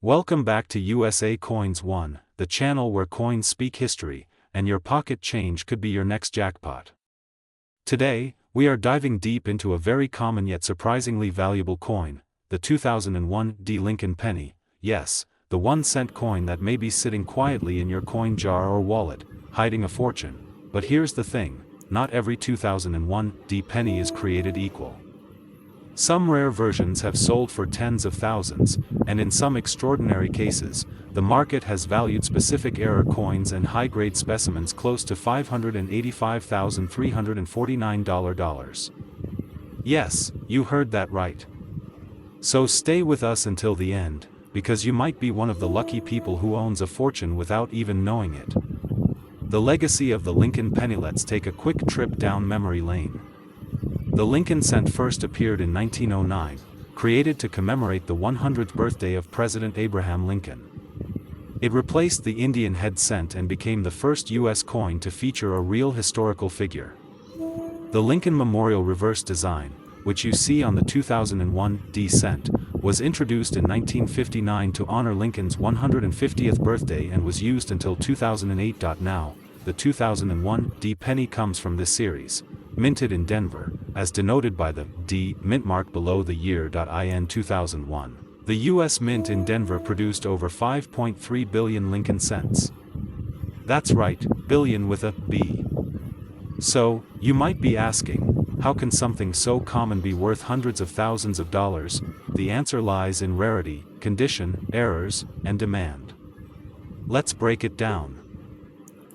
Welcome back to USA Coins 1, the channel where coins speak history, and your pocket change could be your next jackpot. Today, we are diving deep into a very common yet surprisingly valuable coin, the 2001 D. Lincoln penny. Yes, the 1-cent coin that may be sitting quietly in your coin jar or wallet, hiding a fortune. But here's the thing, not every 2001 D penny is created equal. Some rare versions have sold for tens of thousands, and in some extraordinary cases, the market has valued specific error coins and high-grade specimens close to $585,349. Yes, you heard that right. So stay with us until the end, because you might be one of the lucky people who owns a fortune without even knowing it. The legacy of the Lincoln penny. Let's take a quick trip down memory lane. The Lincoln cent first appeared in 1909, created to commemorate the 100th birthday of President Abraham Lincoln. It replaced the Indian head cent and became the first U.S. coin to feature a real historical figure. The Lincoln Memorial reverse design, which you see on the 2001 D cent, was introduced in 1959 to honor Lincoln's 150th birthday and was used until 2008. Now, the 2001 D penny comes from this series, minted in Denver, as denoted by the D mint mark below the year. In 2001, the U.S. Mint in Denver produced over 5.3 billion Lincoln cents. That's right, billion with a B. So, you might be asking, how can something so common be worth hundreds of thousands of dollars? The answer lies in rarity, condition, errors, and demand. Let's break it down.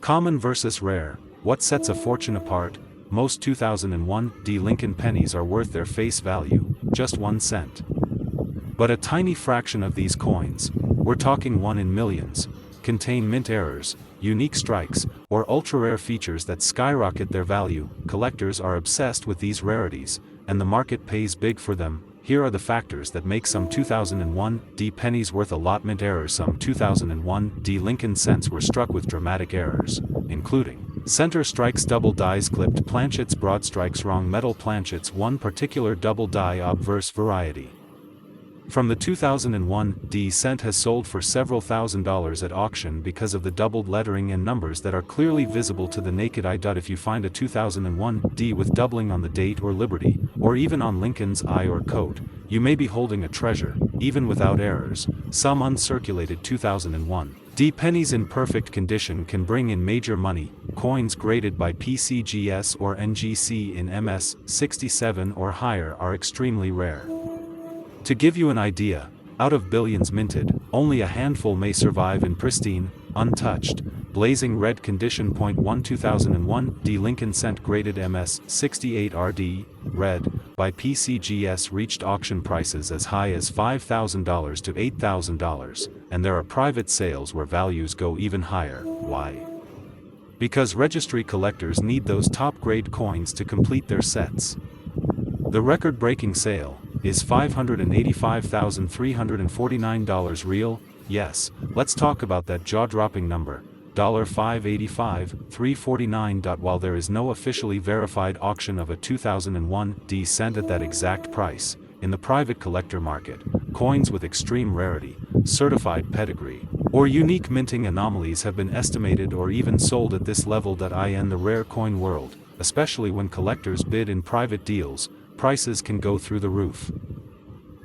Common versus rare. What sets a fortune apart? Most 2001 D Lincoln pennies are worth their face value, just 1 cent. But a tiny fraction of these coins, we're talking 1 in millions, contain mint errors, unique strikes, or ultra-rare features that skyrocket their value. Collectors are obsessed with these rarities, and the market pays big for them. Here are the factors that make some 2001 D pennies worth a lot. Mint errors. Some 2001 D Lincoln cents were struck with dramatic errors, including center strikes, double dies, clipped planchets, broad strikes, wrong metal planchets. One particular double die obverse variety from the 2001 D cent has sold for several $1,000s at auction because of the doubled lettering and numbers that are clearly visible to the naked eye. If you find a 2001 D with doubling on the date or liberty, or even on Lincoln's eye or coat, you may be holding a treasure, even without errors. Some uncirculated 2001 D pennies in perfect condition can bring in major money. Coins graded by PCGS or NGC in MS 67 or higher are extremely rare. To give you an idea, out of billions minted, only a handful may survive in pristine, untouched, blazing red condition. 1 2001 D Lincoln cent graded MS 68 RD, red, by PCGS reached auction prices as high as $5,000 to $8,000, and there are private sales where values go even higher. Why? Because registry collectors need those top-grade coins to complete their sets. The record-breaking sale is $585,349 real. Yes, let's talk about that jaw-dropping number, $585,349. While there is no officially verified auction of a 2001 D cent at that exact price, in the private collector market, coins with extreme rarity, certified pedigree, or unique minting anomalies have been estimated or even sold at this level. In the rare coin world, especially when collectors bid in private deals, prices can go through the roof.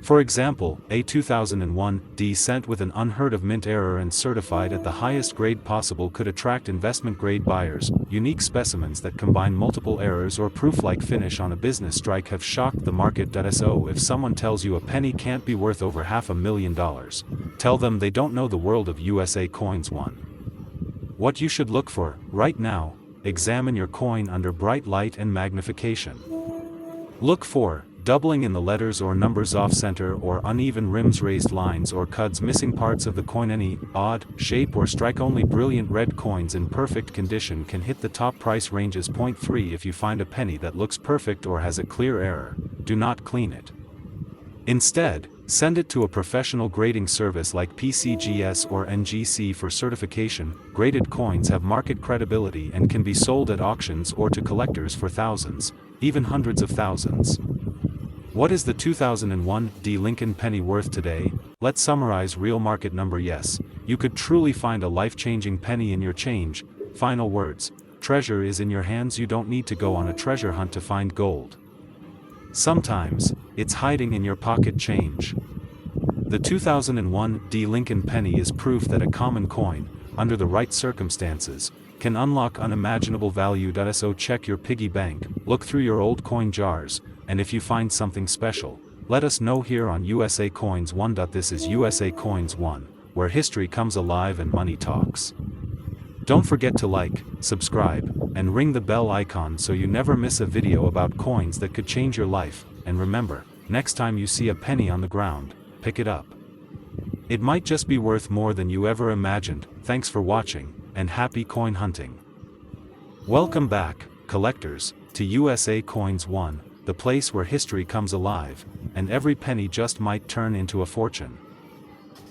For example, a 2001 D cent with an unheard of mint error and certified at the highest grade possible could attract investment-grade buyers. Unique specimens that combine multiple errors or proof-like finish on a business strike have shocked the market. So if someone tells you a penny can't be worth over $500,000, tell them they don't know the world of USA Coins 1. What you should look for, right now, examine your coin under bright light and magnification. Look for doubling in the letters or numbers off-center or uneven rims, raised lines or cuds, missing parts of the coin. Any odd shape or strike. Only brilliant red coins in perfect condition can hit the top price ranges. 3 If you find a penny that looks perfect or has a clear error, do not clean it. Instead, send it to a professional grading service like PCGS or NGC for certification. Graded coins have market credibility and can be sold at auctions or to collectors for thousands, even hundreds of thousands. What is the 2001 D Lincoln penny worth today? let's summarize real market number. Yes, you could truly find a life-changing penny in your change. Final words: treasure is in your hands. You don't need to go on a treasure hunt to find gold. Sometimes, it's hiding in your pocket change. The 2001 D. Lincoln penny is proof that a common coin, under the right circumstances, can unlock unimaginable value. So check your piggy bank, look through your old coin jars, and if you find something special, let us know here on USA Coins 1. This is USA Coins 1, where history comes alive and money talks. Don't forget to like, subscribe, and ring the bell icon so you never miss a video about coins that could change your life. And remember, next time you see a penny on the ground, pick it up. It might just be worth more than you ever imagined. Thanks for watching, and happy coin hunting. Welcome back, collectors, to USA Coins 1, the place where history comes alive, and every penny just might turn into a fortune.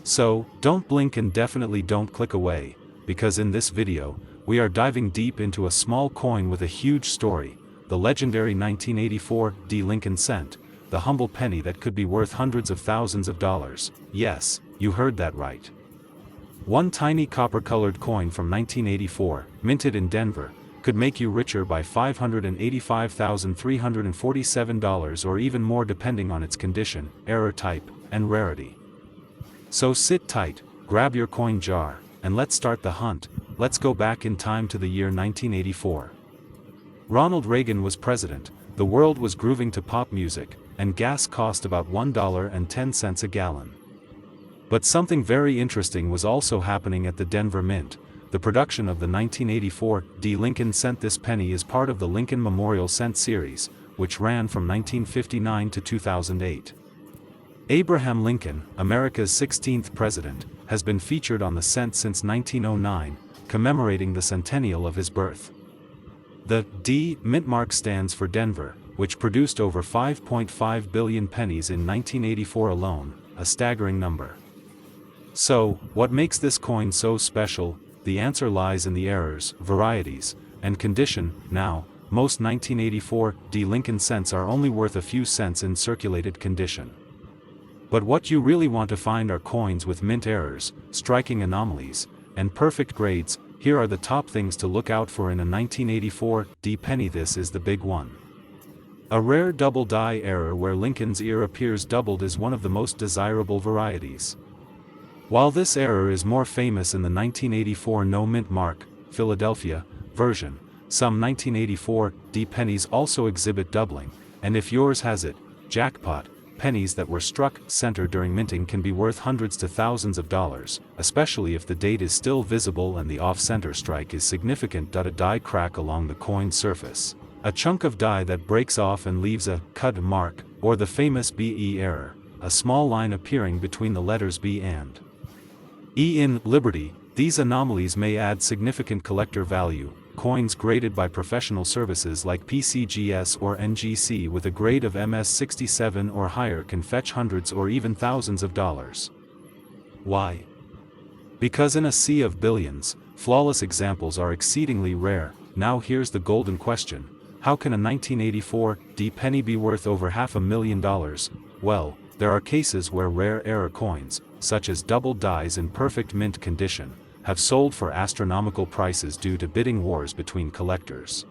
So, don't blink and definitely don't click away, because in this video, we are diving deep into a small coin with a huge story, the legendary 1984 D. Lincoln cent, the humble penny that could be worth hundreds of thousands of dollars. Yes, you heard that right. One tiny copper-colored coin from 1984, minted in Denver, could make you richer by $585,347 or even more depending on its condition, error type, and rarity. So sit tight, grab your coin jar, and let's start the hunt. Let's go back in time to the year 1984. Ronald Reagan was president, the world was grooving to pop music, and gas cost about $1.10 a gallon. But something very interesting was also happening at the Denver Mint. The production of the 1984 D. Lincoln cent. This penny is part of the Lincoln Memorial Cent series, which ran from 1959 to 2008. Abraham Lincoln, America's 16th president, has been featured on the cent since 1909, commemorating the centennial of his birth. The D. mint mark stands for Denver, which produced over 5.5 billion pennies in 1984 alone, a staggering number. So, what makes this coin so special? The answer lies in the errors, varieties, and condition. Now, most 1984 D. Lincoln cents are only worth a few cents in circulated condition. But what you really want to find are coins with mint errors, striking anomalies, and perfect grades. Here are the top things to look out for in a 1984 D. penny. This is the big one. A rare double die error where Lincoln's ear appears doubled is one of the most desirable varieties. While this error is more famous in the 1984 no mint mark, Philadelphia, version, some 1984 D. pennies also exhibit doubling, and if yours has it, jackpot. Pennies that were struck center during minting can be worth hundreds to thousands of dollars, especially if the date is still visible and the off-center strike is significant. A die crack along the coin's surface, a chunk of die that breaks off and leaves a cut mark, or the famous BE error, a small line appearing between the letters B and E in Liberty. These anomalies may add significant collector value. Coins graded by professional services like PCGS or NGC with a grade of MS67 or higher can fetch hundreds or even thousands of dollars. Why? Because in a sea of billions, flawless examples are exceedingly rare. Now here's the golden question: how can a 1984 D. penny be worth over $500,000? Well, there are cases where rare error coins, such as double dies in perfect mint condition, have sold for astronomical prices due to bidding wars between collectors.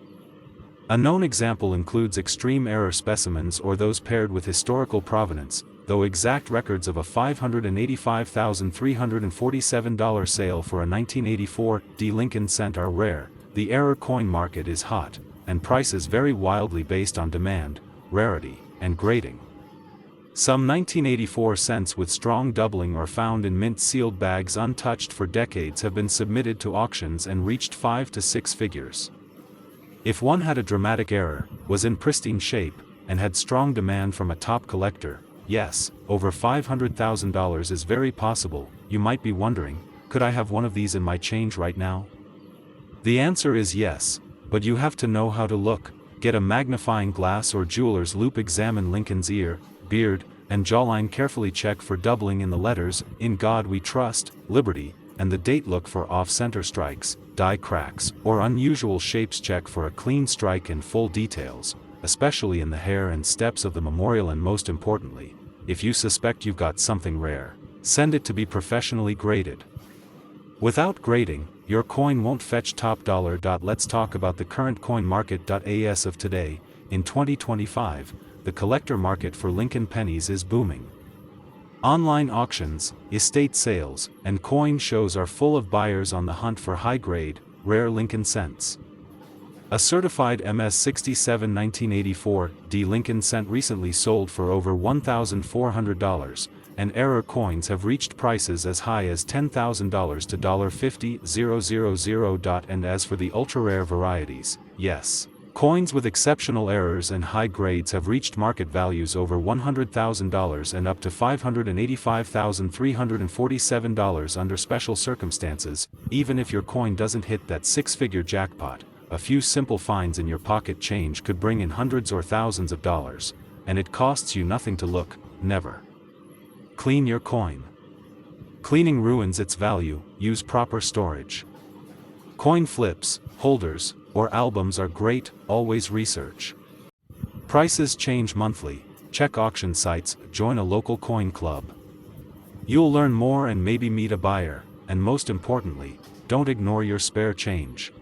A known example includes extreme error specimens or those paired with historical provenance, though exact records of a $585,347 sale for a 1984 D. Lincoln cent are rare. The error coin market is hot, and prices vary wildly based on demand, rarity, and grading. Some 1984 cents with strong doubling or found in mint-sealed bags untouched for decades have been submitted to auctions and reached 5 to 6 figures. If one had a dramatic error, was in pristine shape, and had strong demand from a top collector, yes, over $500,000 is very possible. You might be wondering, could I have one of these in my change right now? The answer is yes, but you have to know how to look. Get a magnifying glass or jeweler's loupe, examine Lincoln's ear, beard, and jawline, carefully check for doubling in the letters "In God We Trust," Liberty, and the date. Look for off-center strikes, die cracks, or unusual shapes. Check for a clean strike and full details, especially in the hair and steps of the memorial. And most importantly, if you suspect you've got something rare, Send it to be professionally graded. Without grading, your coin won't fetch top dollar. Let's talk about the current coin market. As of today, in 2025, the collector market for Lincoln pennies is booming. Online auctions, estate sales, and coin shows are full of buyers on the hunt for high-grade, rare Lincoln cents. A certified MS-67 1984 Lincoln cent recently sold for over $1,400, and error coins have reached prices as high as $10,000 to $50,000. And as for the ultra-rare varieties, yes, coins with exceptional errors and high grades have reached market values over $100,000 and up to $585,347 under special circumstances. Even if your coin doesn't hit that six-figure jackpot, a few simple finds in your pocket change could bring in hundreds or thousands of dollars, and it costs you nothing to look. Never clean your coin. Cleaning ruins its value. Use proper storage. Coin flips, holders, or albums are great. Always research. Prices change monthly. Check auction sites. Join a local coin club. You'll learn more and maybe meet a buyer, and most importantly, don't ignore your spare change.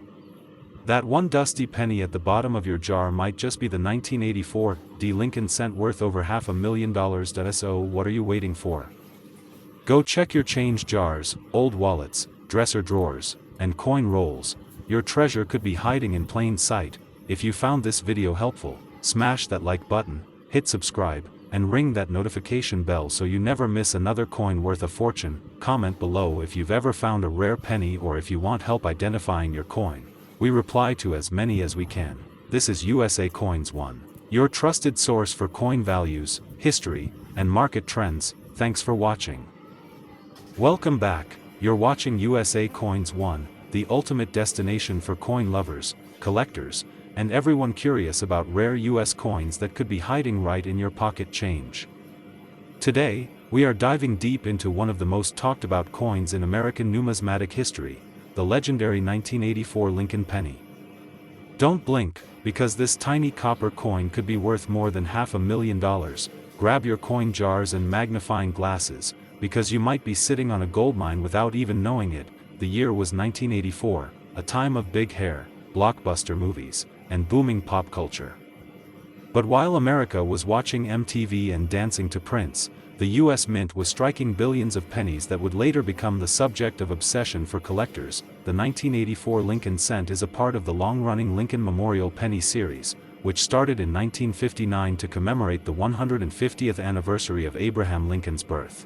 That one dusty penny at the bottom of your jar might just be the 1984 Lincoln cent worth over $500,000. So what are you waiting for? Go check your change jars, old wallets, dresser drawers, and coin rolls. Your treasure could be hiding in plain sight. If you found this video helpful, smash that like button, hit subscribe, and ring that notification bell so you never miss another coin worth a fortune. Comment below if you've ever found a rare penny or if you want help identifying your coin. We reply to as many as we can. This is USA Coins 1, your trusted source for coin values, history, and market trends. Thanks for watching. Welcome back. You're watching USA Coins 1, the ultimate destination for coin lovers, collectors, and everyone curious about rare US coins that could be hiding right in your pocket change. Today, we are diving deep into one of the most talked about coins in American numismatic history, the legendary 1984 Lincoln penny. Don't blink, because this tiny copper coin could be worth more than $500,000. Grab your coin jars and magnifying glasses, because you might be sitting on a goldmine without even knowing it. The year was 1984, a time of big hair, blockbuster movies, and booming pop culture. But while America was watching MTV and dancing to Prince, the US Mint was striking billions of pennies that would later become the subject of obsession for collectors. The 1984 Lincoln cent is a part of the long-running Lincoln Memorial Penny series, which started in 1959 to commemorate the 150th anniversary of Abraham Lincoln's birth.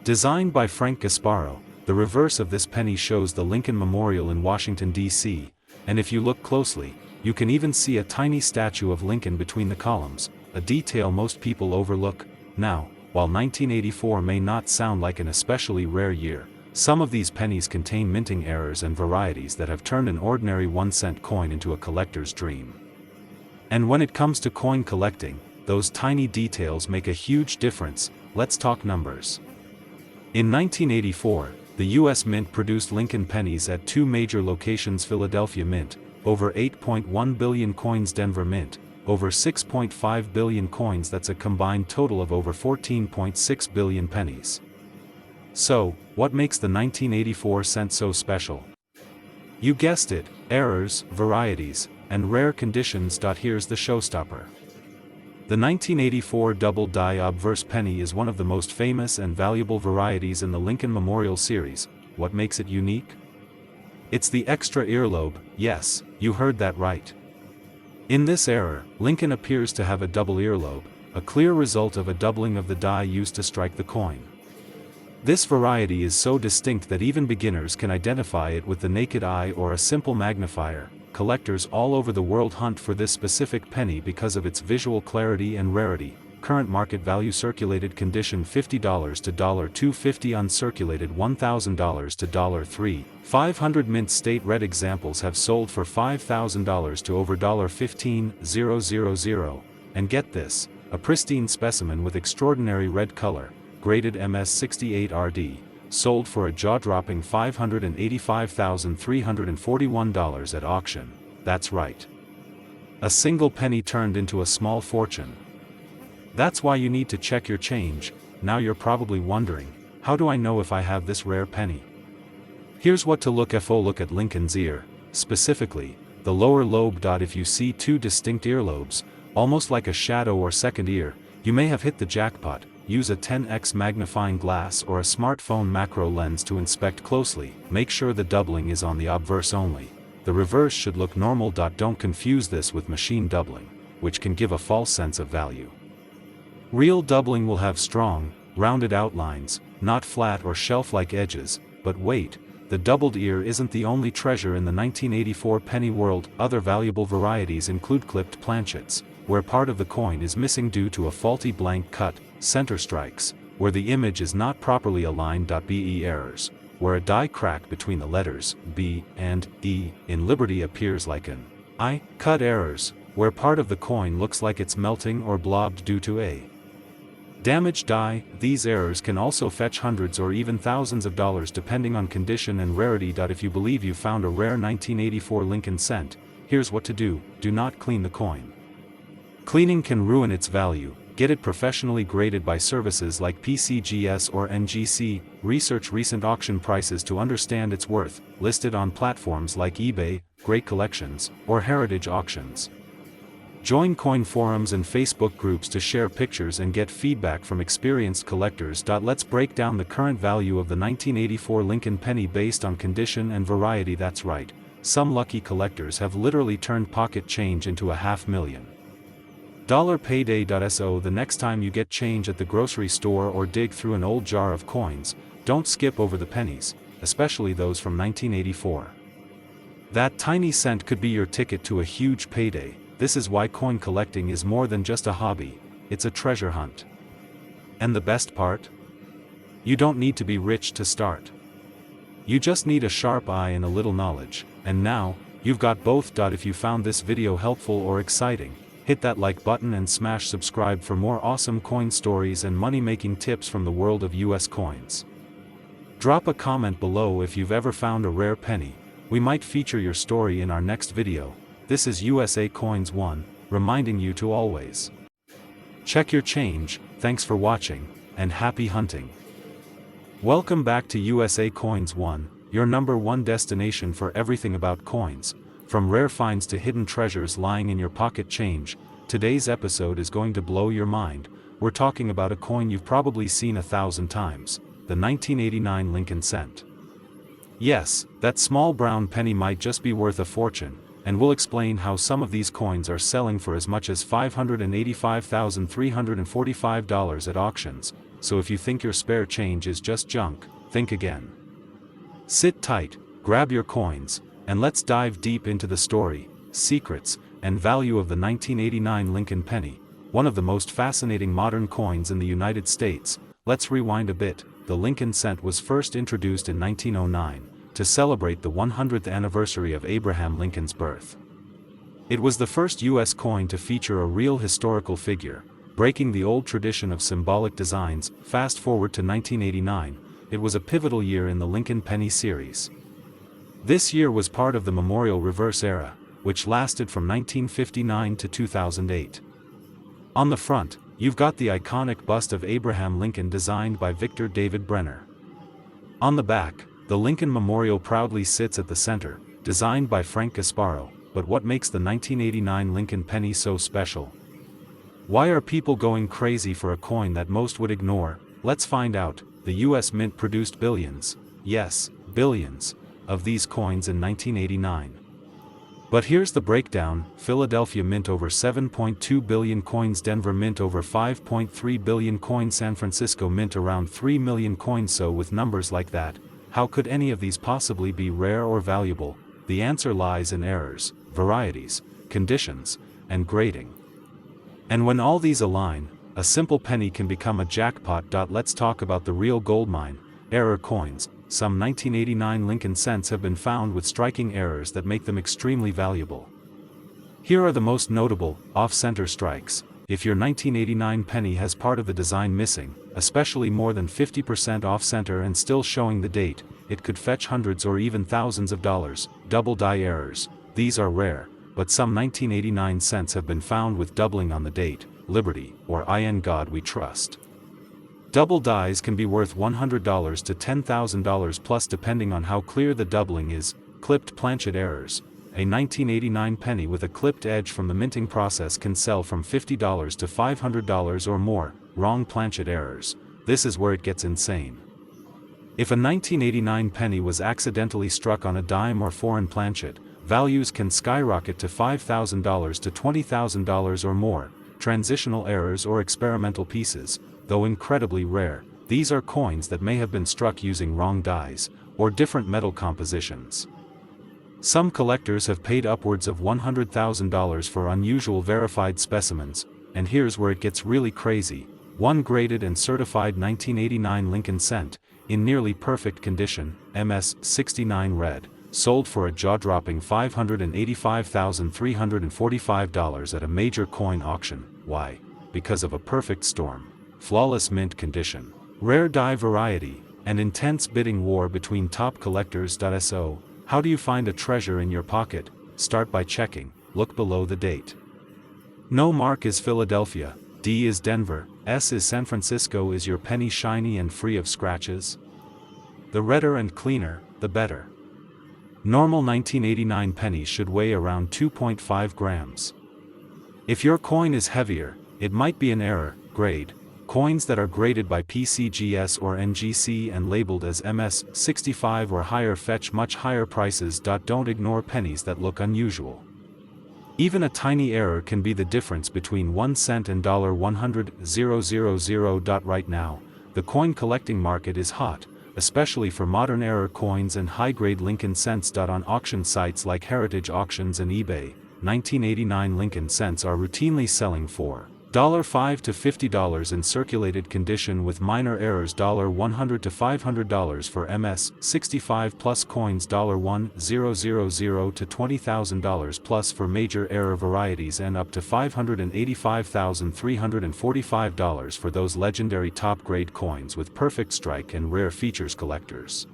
Designed by Frank Gasparo, the reverse of this penny shows the Lincoln Memorial in Washington, D.C., and if you look closely, you can even see a tiny statue of Lincoln between the columns, a detail most people overlook. Now, while 1984 may not sound like an especially rare year, some of these pennies contain minting errors and varieties that have turned an ordinary 1-cent coin into a collector's dream. And when it comes to coin collecting, those tiny details make a huge difference. Let's talk numbers. In 1984, the US Mint produced Lincoln pennies at two major locations: Philadelphia Mint, over 8.1 billion coins; Denver Mint, over 6.5 billion coins. That's a combined total of over 14.6 billion pennies. So, what makes the 1984 cent so special? You guessed it, errors, varieties, and rare conditions. Here's the showstopper. The 1984 double die obverse penny is one of the most famous and valuable varieties in the Lincoln Memorial series. What makes it unique? It's the extra earlobe. Yes, you heard that right. In this error, Lincoln appears to have a double earlobe, a clear result of a doubling of the die used to strike the coin. This variety is so distinct that even beginners can identify it with the naked eye or a simple magnifier. Collectors all over the world hunt for this specific penny because of its visual clarity and rarity. Current market value: circulated condition $50 to $250, uncirculated $1,000 to $3,500. Mint state red examples have sold for $5,000 to over $15,000. And get this, a pristine specimen with extraordinary red color, graded MS-68 RD, sold for a jaw-dropping $585,341 at auction. That's right. A single penny turned into a small fortune. That's why you need to check your change. Now you're probably wondering, How do I know if I have this rare penny? Here's what to look for. Look at Lincoln's ear, specifically, the lower lobe. If you see two distinct earlobes, almost like a shadow or second ear, you may have hit the jackpot. Use a 10x magnifying glass or a smartphone macro lens to inspect closely. Make sure the doubling is on the obverse only. The reverse should look normal. Don't confuse this with machine doubling, which can give a false sense of value. Real doubling will have strong, rounded outlines, not flat or shelf-like edges. But wait, the doubled ear isn't the only treasure in the 1984 penny world. Other valuable varieties include clipped planchets, where part of the coin is missing due to a faulty blank cut, center strikes, where the image is not properly aligned. Be errors, where a die crack between the letters B and E in Liberty appears like an I. Cut errors, where part of the coin looks like it's melting or blobbed due to a damaged die. These errors can also fetch hundreds or even thousands of dollars depending on condition and rarity. If you believe you found a rare 1984 Lincoln cent, here's what to do: do not clean the coin. Cleaning can ruin its value. Get it professionally graded by services like PCGS or NGC. Research recent auction prices to understand its worth, listed on platforms like eBay, Great Collections, or Heritage Auctions. Join coin forums and Facebook groups to share pictures and get feedback from experienced collectors. Let's break down the current value of the 1984 Lincoln penny based on condition and variety. That's right, some lucky collectors have literally turned pocket change into $500,000 payday. So the next time you get change at the grocery store or dig through an old jar of coins, don't skip over the pennies, especially those from 1984. That tiny cent could be your ticket to a huge payday. This is why coin collecting is more than just a hobby, it's a treasure hunt. And the best part? You don't need to be rich to start. You just need a sharp eye and a little knowledge, and now, you've got both. If you found this video helpful or exciting, hit that like button and smash subscribe for more awesome coin stories and money-making tips from the world of US coins. Drop a comment below if you've ever found a rare penny. We might feature your story in our next video. This is USA Coins 1, reminding you to always check your change. Thanks for watching, and happy hunting. Welcome back to USA Coins 1, your #1 destination for everything about coins, from rare finds to hidden treasures lying in your pocket change. Today's episode is going to blow your mind. We're talking about a coin you've probably seen 1,000 times, the 1989 Lincoln cent. Yes, that small brown penny might just be worth a fortune, and we'll explain how some of these coins are selling for as much as $585,345 at auctions. So if you think your spare change is just junk, think again. Sit tight, grab your coins, and let's dive deep into the story, secrets, and value of the 1989 Lincoln penny, one of the most fascinating modern coins in the United States. Let's rewind a bit. The Lincoln cent was first introduced in 1909, to celebrate the 100th anniversary of Abraham Lincoln's birth. It was the first U.S. coin to feature a real historical figure, breaking the old tradition of symbolic designs. Fast forward to 1989, it was a pivotal year in the Lincoln penny series. This year was part of the Memorial Reverse era, which lasted from 1959 to 2008. On the front, you've got the iconic bust of Abraham Lincoln designed by Victor David Brenner. On the back, the Lincoln Memorial proudly sits at the center, designed by Frank Gasparo. But what makes the 1989 Lincoln penny so special? Why are people going crazy for a coin that most would ignore? Let's find out. The U.S. Mint produced billions, yes, billions, of these coins in 1989. But here's the breakdown: Philadelphia Mint over 7.2 billion coins, Denver Mint over 5.3 billion coins, San Francisco Mint around 3 million coins. So with numbers like that, how could any of these possibly be rare or valuable? The answer lies in errors, varieties, conditions, and grading. And when all these align, a simple penny can become a jackpot. Let's talk about the real goldmine, error coins. Some 1989 Lincoln cents have been found with striking errors that make them extremely valuable. Here are the most notable: off-center strikes. If your 1989 penny has part of the design missing, especially more than 50% off-center and still showing the date, it could fetch hundreds or even thousands of dollars. Double die errors. These are rare, but some 1989 cents have been found with doubling on the date, Liberty, or In God We Trust. Double dies can be worth $100 to $10,000 plus depending on how clear the doubling is. Clipped planchet errors. A 1989 penny with a clipped edge from the minting process can sell from $50 to $500 or more. Wrong planchet errors. This is where it gets insane. If a 1989 penny was accidentally struck on a dime or foreign planchet, values can skyrocket to $5,000 to $20,000 or more. Transitional errors or experimental pieces, though incredibly rare, these are coins that may have been struck using wrong dies, or different metal compositions. Some collectors have paid upwards of $100,000 for unusual verified specimens, and here's where it gets really crazy. One graded and certified 1989 Lincoln cent, in nearly perfect condition, MS-69 red, sold for a jaw-dropping $585,345 at a major coin auction. Why? Because of a perfect storm, flawless mint condition, rare die variety, and intense bidding war between top collectors. So, how do you find a treasure in your pocket? Start by checking. Look below the date. No mark is Philadelphia, D is Denver, S is San Francisco. Is your penny shiny and free of scratches? The redder and cleaner, the better. Normal 1989 pennies should weigh around 2.5 grams. If your coin is heavier, it might be an error. Grade. Coins that are graded by PCGS or NGC and labeled as MS-65 or higher fetch much higher prices. Don't ignore pennies that look unusual. Even a tiny error can be the difference between 1 cent and $100,000. Right now, the coin collecting market is hot, especially for modern error coins and high-grade Lincoln cents. On auction sites like Heritage Auctions and eBay, 1989 Lincoln cents are routinely selling for $5 to $50 in circulated condition with minor errors. $100 to $500 for MS-65 plus coins. $1,000 to $20,000 plus for major error varieties, and up to $585,345 for those legendary top-grade coins with perfect strike and rare features. Collectors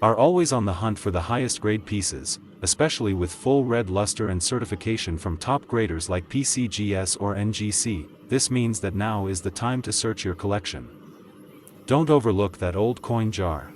are always on the hunt for the highest grade pieces, especially with full red luster and certification from top graders like PCGS or NGC. This means that now is the time to search your collection. Don't overlook that old coin jar.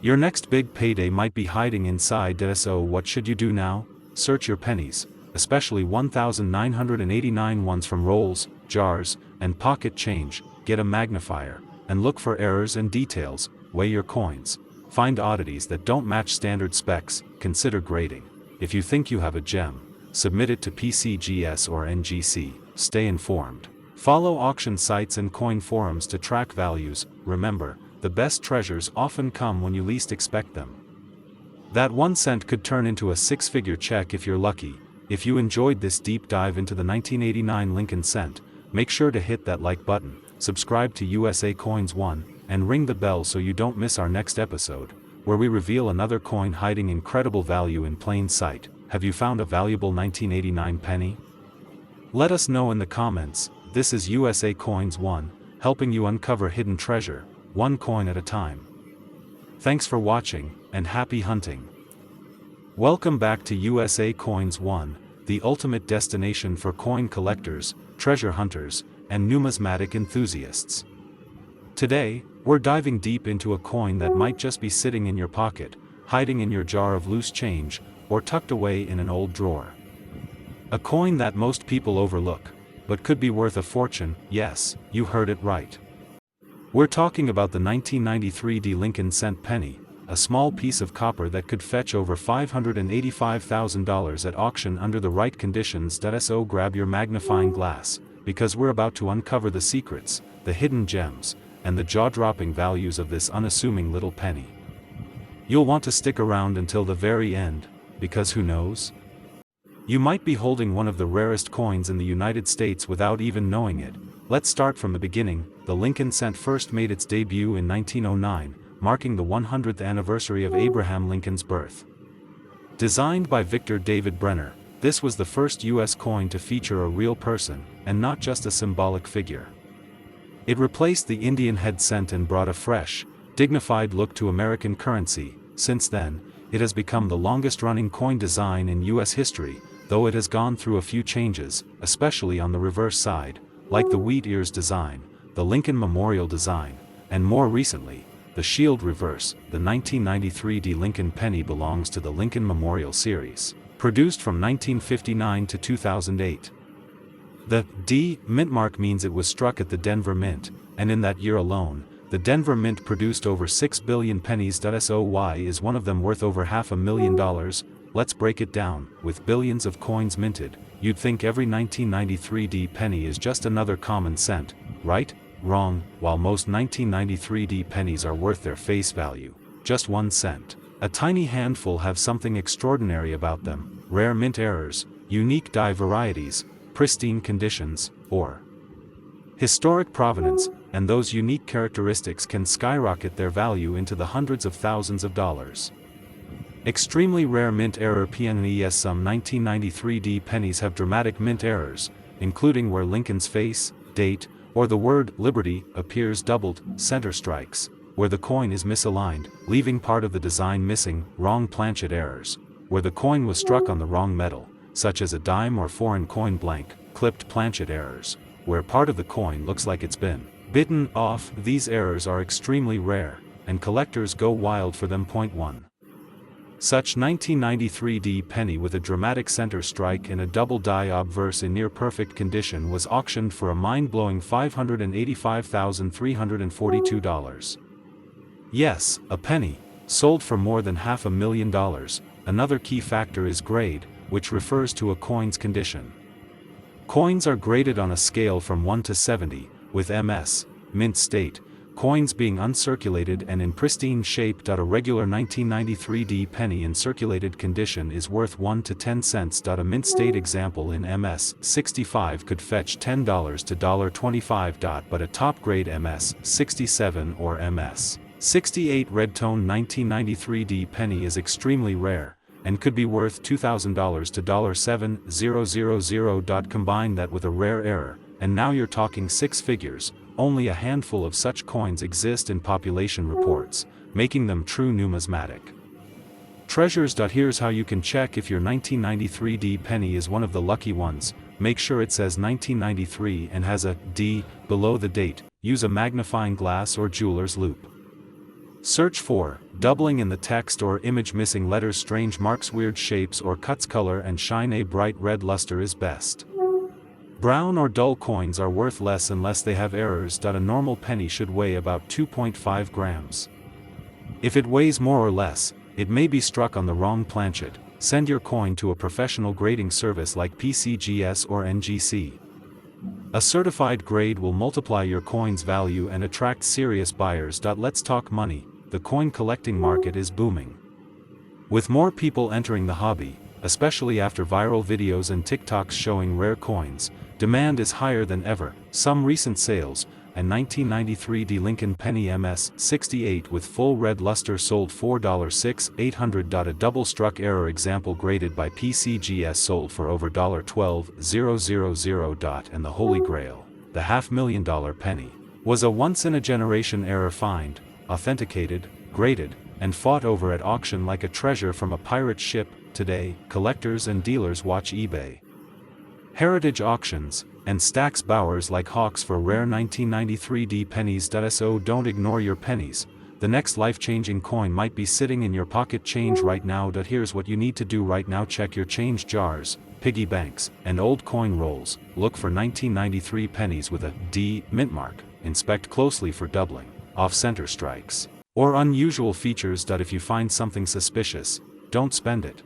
Your next big payday might be hiding inside. So what should you do now? Search your pennies, especially 1,989 ones from rolls, jars, and pocket change. Get a magnifier, and look for errors and details. Weigh your coins. Find oddities that don't match standard specs. Consider grading. If you think you have a gem, submit it to PCGS or NGC. Stay informed. Follow auction sites and coin forums to track values. Remember, the best treasures often come when you least expect them. That 1 cent could turn into a six-figure check if you're lucky. If you enjoyed this deep dive into the 1989 Lincoln cent, make sure to hit that like button, subscribe to USA Coins 1, and ring the bell so you don't miss our next episode, where we reveal another coin hiding incredible value in plain sight. Have you found a valuable 1989 penny? Let us know in the comments. This is USA Coins 1, helping you uncover hidden treasure, one coin at a time. Thanks for watching, and happy hunting. Welcome back to USA Coins 1, the ultimate destination for coin collectors, treasure hunters, and numismatic enthusiasts. Today, we're diving deep into a coin that might just be sitting in your pocket, hiding in your jar of loose change, or tucked away in an old drawer. A coin that most people overlook, but could be worth a fortune. Yes, you heard it right. We're talking about the 1993 Lincoln cent penny, a small piece of copper that could fetch over $585,000 at auction under the right conditions. So grab your magnifying glass, because we're about to uncover the secrets, the hidden gems, and the jaw-dropping values of this unassuming little penny. You'll want to stick around until the very end, because who knows? You might be holding one of the rarest coins in the United States without even knowing it. Let's start from the beginning. The Lincoln cent first made its debut in 1909, marking the 100th anniversary of Abraham Lincoln's birth. Designed by Victor David Brenner, this was the first U.S. coin to feature a real person, and not just a symbolic figure. It replaced the Indian head cent and brought a fresh, dignified look to American currency. Since then, it has become the longest-running coin design in U.S. history, though it has gone through a few changes, especially on the reverse side. Like the wheat ears design, the Lincoln Memorial design, and more recently, the shield reverse. The 1993 D Lincoln penny belongs to the Lincoln Memorial series, produced from 1959 to 2008. The D mint mark means it was struck at the Denver Mint, and in that year alone, the Denver Mint produced over 6 billion pennies. So why is one of them worth over $500,000? Let's break it down. With billions of coins minted, you'd think every 1993 D penny is just another common cent, right? Wrong. While most 1993 D pennies are worth their face value, just 1 cent, a tiny handful have something extraordinary about them: rare mint errors, unique die varieties, pristine conditions, or historic provenance, and those unique characteristics can skyrocket their value into the hundreds of thousands of dollars. Extremely rare mint error PNES. Some 1993 D pennies have dramatic mint errors, including where Lincoln's face, date, or the word liberty appears doubled, center strikes, where the coin is misaligned, leaving part of the design missing, wrong planchet errors, where the coin was struck on the wrong metal, such as a dime or foreign coin blank, clipped planchet errors, where part of the coin looks like it's been bitten off. These errors are extremely rare, and collectors go wild for them. Point 1. Such 1993 D penny with a dramatic center strike and a double die obverse in near-perfect condition was auctioned for a mind-blowing $585,342. Yes, a penny, sold for more than $500,000. Another key factor is grade, which refers to a coin's condition. Coins are graded on a scale from 1 to 70, with MS, mint state, coins being uncirculated and in pristine shape. A regular 1993 D penny in circulated condition is worth 1 to 10 cents. A mint state example in MS 65 could fetch $10 to $25. But a top grade MS 67 or MS 68 red tone 1993 D penny is extremely rare, and could be worth $2,000 to $7,000. Combine that with a rare error, and now you're talking 6 figures. Only a handful of such coins exist in population reports, making them true numismatic treasures. Here's how you can check if your 1993 D penny is one of the lucky ones. Make sure it says 1993 and has a D below the date. Use a magnifying glass or jeweler's loupe. Search for doubling in the text or image, missing letters, strange marks, weird shapes or cuts. Color and shine. A bright red luster is best. Brown or dull coins are worth less unless they have errors. A normal penny should weigh about 2.5 grams. If it weighs more or less, it may be struck on the wrong planchet. Send your coin to a professional grading service like PCGS or NGC. A certified grade will multiply your coin's value and attract serious buyers. Let's talk money. The coin collecting market is booming. With more people entering the hobby, especially after viral videos and TikToks showing rare coins, demand is higher than ever. Some recent sales: a 1993 D Lincoln penny MS 68 with full red luster sold $4,600. A double struck error example graded by PCGS sold for over $12,000. And the Holy Grail, the $500,000 penny, was a once-in-a-generation error find, authenticated, graded, and fought over at auction like a treasure from a pirate ship. Today, collectors and dealers watch eBay, heritage auctions, and stacks bowers like hawks for rare 1993 D pennies. So don't ignore your pennies. The next life-changing coin might be sitting in your pocket. Change right now. Here's what you need to do right now. Check your change jars, piggy banks, and old coin rolls. Look for 1993 pennies with a D mint mark. Inspect closely for doubling, off-center strikes, or unusual features. If you find something suspicious, don't spend it.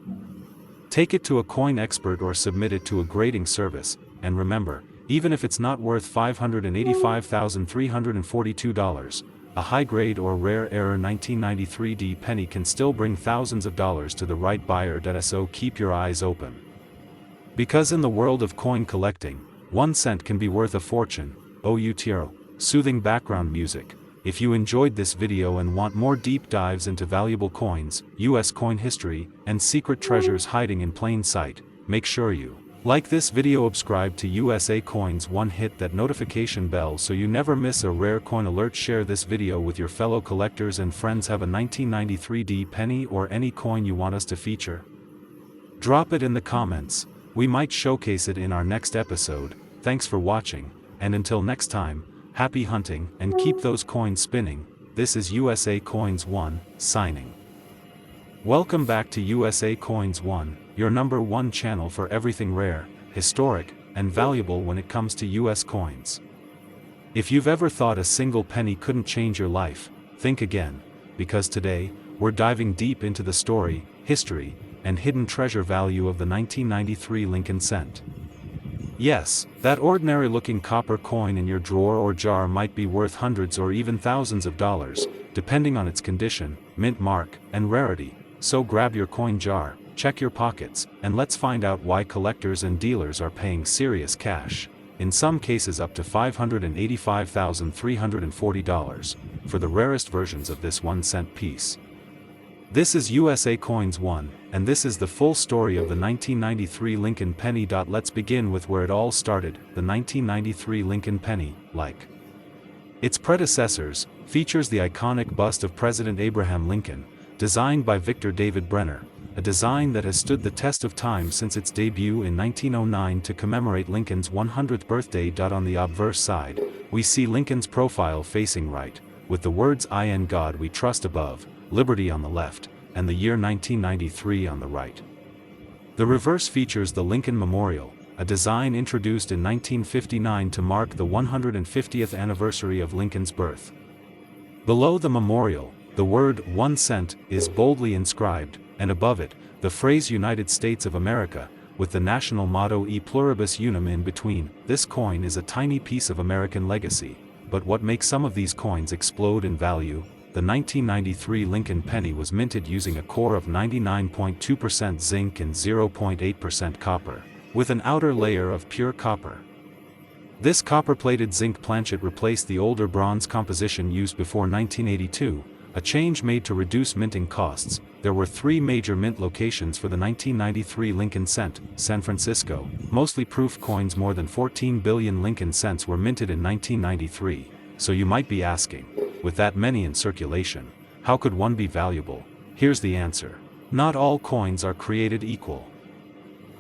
Take it to a coin expert or submit it to a grading service, and remember, even if it's not worth $585,342, a high-grade or rare error 1993 D penny can still bring thousands of dollars to the right buyer. So keep your eyes open. Because in the world of coin collecting, 1 cent can be worth a fortune. OUTRO, soothing background music. If you enjoyed this video and want more deep dives into valuable coins, US coin history, and secret treasures hiding in plain sight, make sure you like this video, subscribe to USA Coins One, hit that notification bell so you never miss a rare coin alert. Share this video with your fellow collectors and friends. Have a 1993 D penny or any coin you want us to feature? Drop it in the comments. We might showcase it in our next episode. Thanks for watching, and until next time, happy hunting, and keep those coins spinning. This is USA Coins 1, signing. Welcome back to USA Coins 1, your #1 channel for everything rare, historic, and valuable when it comes to US coins. If you've ever thought a single penny couldn't change your life, think again, because today, we're diving deep into the story, history, and hidden treasure value of the 1993 Lincoln cent. Yes, that ordinary-looking copper coin in your drawer or jar might be worth hundreds or even thousands of dollars, depending on its condition, mint mark, and rarity. So grab your coin jar, check your pockets, and let's find out why collectors and dealers are paying serious cash, in some cases up to $585,340, for the rarest versions of this 1-cent piece. This is USA Coins 1, and this is the full story of the 1993 Lincoln penny. Let's begin with where it all started. The 1993 Lincoln penny, like its predecessors, features the iconic bust of President Abraham Lincoln, designed by Victor David Brenner, a design that has stood the test of time since its debut in 1909 to commemorate Lincoln's 100th birthday. On the obverse side, we see Lincoln's profile facing right, with the words "In God We Trust" above, Liberty on the left, and the year 1993 on the right. The reverse features the Lincoln Memorial, a design introduced in 1959 to mark the 150th anniversary of Lincoln's birth. Below the memorial, the word 1 cent is boldly inscribed, and above it, the phrase United States of America, with the national motto E pluribus unum in between. This coin is a tiny piece of American legacy, but what makes some of these coins explode in value? The 1993 Lincoln penny was minted using a core of 99.2% zinc and 0.8% copper, with an outer layer of pure copper. This copper-plated zinc planchet replaced the older bronze composition used before 1982, a change made to reduce minting costs. There were 3 major mint locations for the 1993 Lincoln cent. San Francisco, mostly proof coins. More than 14 billion Lincoln cents were minted in 1993, so you might be asking, with that many in circulation, how could one be valuable? Here's the answer. Not all coins are created equal.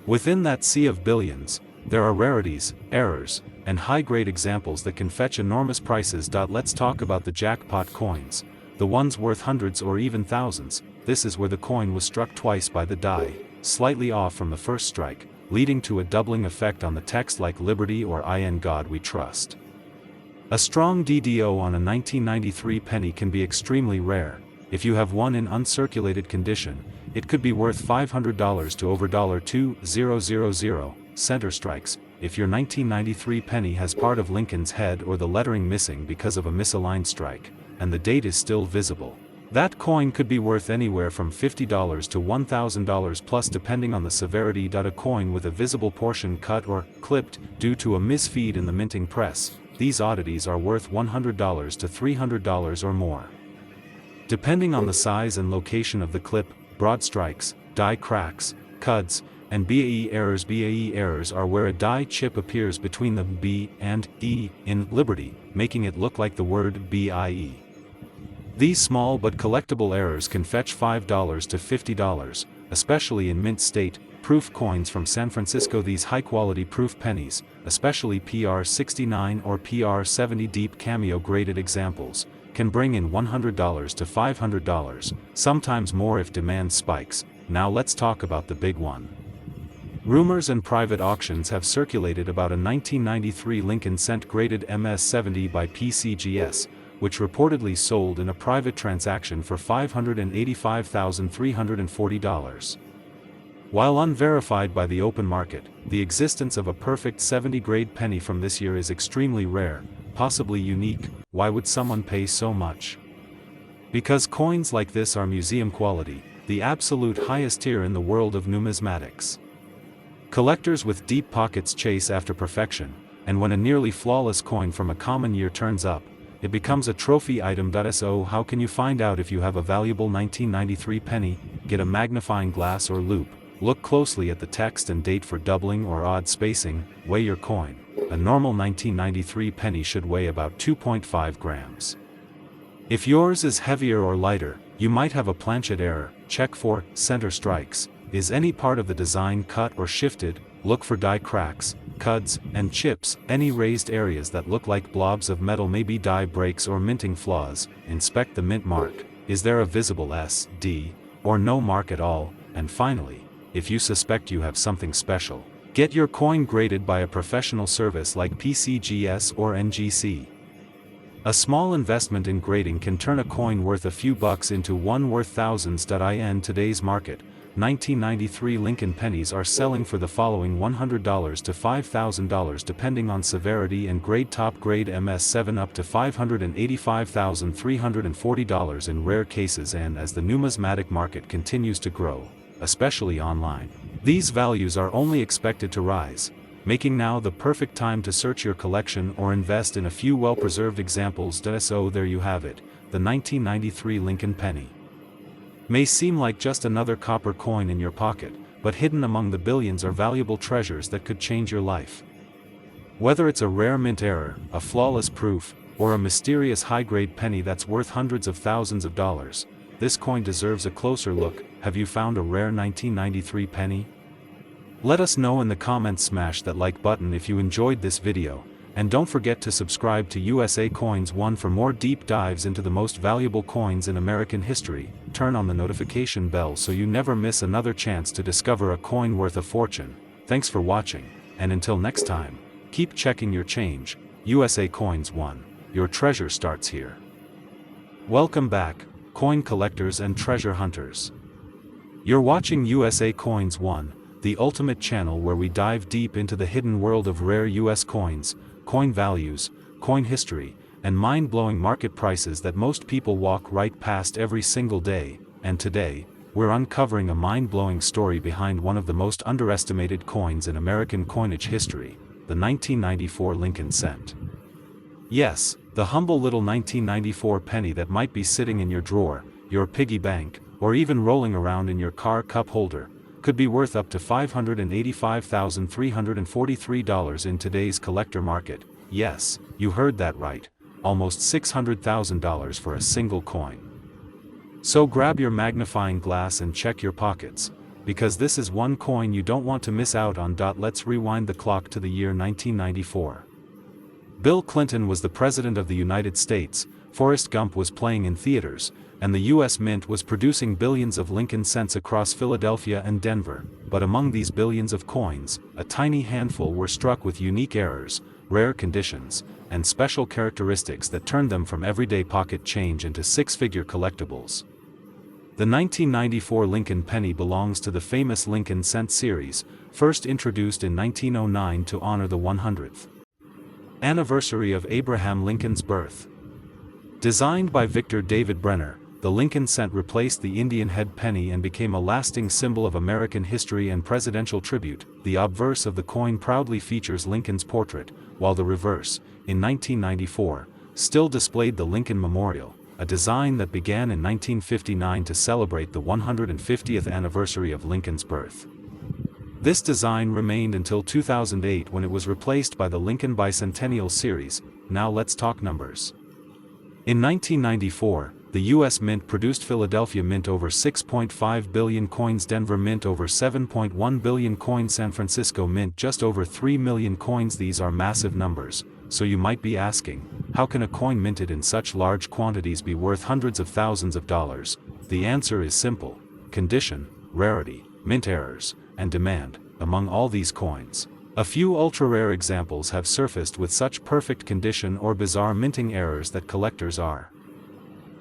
Within that sea of billions, there are rarities, errors, and high-grade examples that can fetch enormous prices. Let's talk about the jackpot coins, the ones worth hundreds or even thousands. This is where the coin was struck twice by the die, slightly off from the first strike, leading to a doubling effect on the text like Liberty or In God We Trust. A strong DDO on a 1993 penny can be extremely rare. If you have one in uncirculated condition, it could be worth $500 to over $2,000. Center strikes. If your 1993 penny has part of Lincoln's head or the lettering missing because of a misaligned strike, and the date is still visible, that coin could be worth anywhere from $50 to $1,000 plus, depending on the severity. A coin with a visible portion cut or clipped due to a misfeed in the minting press, these oddities are worth $100 to $300 or more. Depending on the size and location of the clip, broad strikes, die cracks, cuts, and BAE errors. BAE errors are where a die chip appears between the B and E in Liberty, making it look like the word BIE. These small but collectible errors can fetch $5 to $50, especially in mint state proof coins from San Francisco. These high-quality proof pennies, especially PR69 or PR70 deep cameo graded examples, can bring in $100 to $500, sometimes more if demand spikes. Now let's talk about the big one. Rumors and private auctions have circulated about a 1993 Lincoln cent graded MS70 by PCGS, which reportedly sold in a private transaction for $585,340. While unverified by the open market, the existence of a perfect 70-grade penny from this year is extremely rare, possibly unique. Why would someone pay so much? Because coins like this are museum quality, the absolute highest tier in the world of numismatics. Collectors with deep pockets chase after perfection, and when a nearly flawless coin from a common year turns up, it becomes a trophy item. So how can you find out if you have a valuable 1993 penny? Get a magnifying glass or loupe, look closely at the text and date for doubling or odd spacing, weigh your coin. A normal 1993 penny should weigh about 2.5 grams. If yours is heavier or lighter, you might have a planchet error. Check for center strikes. Is any part of the design cut or shifted? look for die cracks, cuds, and chips. Any raised areas that look like blobs of metal may be die breaks or minting flaws. Inspect the mint mark. Is there a visible S, D, or no mark at all? And finally, if you suspect you have something special, get your coin graded by a professional service like PCGS or NGC. A small investment in grading can turn a coin worth a few bucks into one worth thousands. In today's market, 1993 Lincoln pennies are selling for the following: $100 to $5,000 depending on severity and grade. Top grade MS7 up to $585,340 in rare cases. And as the numismatic market continues to grow, especially online, these values are only expected to rise, making now the perfect time to search your collection or invest in a few well-preserved examples. So there you have it, the 1993 Lincoln penny. May seem like just another copper coin in your pocket, but hidden among the billions are valuable treasures that could change your life. Whether it's a rare mint error, a flawless proof, or a mysterious high-grade penny that's worth hundreds of thousands of dollars, this coin deserves a closer look. Have you found a rare 1993 penny? Let us know in the comments. Smash that like button if you enjoyed this video, and don't forget to subscribe to USA Coins 1 for more deep dives into the most valuable coins in American history. Turn on the notification bell so you never miss another chance to discover a coin worth a fortune. Thanks for watching, and until next time, keep checking your change. USA Coins 1, your treasure starts here. Welcome back, coin collectors and treasure hunters. You're watching USA Coins 1, the ultimate channel where we dive deep into the hidden world of rare US coins, coin values, coin history, and mind-blowing market prices that most people walk right past every single day. And today, we're uncovering a mind-blowing story behind one of the most underestimated coins in American coinage history, the 1994 Lincoln cent. Yes, the humble little 1994 penny that might be sitting in your drawer, your piggy bank, or even rolling around in your car cup holder, could be worth up to $585,343 in today's collector market. Yes, you heard that right, almost $600,000 for a single coin. So grab your magnifying glass and check your pockets, because this is one coin you don't want to miss out on. Let's rewind the clock to the year 1994. Bill Clinton was the President of the United States, Forrest Gump was playing in theaters, and the U.S. Mint was producing billions of Lincoln cents across Philadelphia and Denver. But among these billions of coins, a tiny handful were struck with unique errors, rare conditions, and special characteristics that turned them from everyday pocket change into six-figure collectibles. The 1994 Lincoln penny belongs to the famous Lincoln cent series, first introduced in 1909 to honor the 100th anniversary of Abraham Lincoln's birth. Designed by Victor David Brenner, the Lincoln cent replaced the Indian head penny and became a lasting symbol of American history and presidential tribute. The obverse of the coin proudly features Lincoln's portrait, while the reverse, in 1994, still displayed the Lincoln Memorial, a design that began in 1959 to celebrate the 150th anniversary of Lincoln's birth. This design remained until 2008 when it was replaced by the Lincoln Bicentennial series. Now let's talk numbers. In 1994, the U.S. Mint produced Philadelphia Mint over 6.5 billion coins, Denver Mint over 7.1 billion coins, San Francisco Mint just over 3 million coins. These are massive numbers, so you might be asking, how can a coin minted in such large quantities be worth hundreds of thousands of dollars? The answer is simple: condition, rarity, mint errors, and demand. Among all these coins, a few ultra-rare examples have surfaced with such perfect condition or bizarre minting errors that collectors are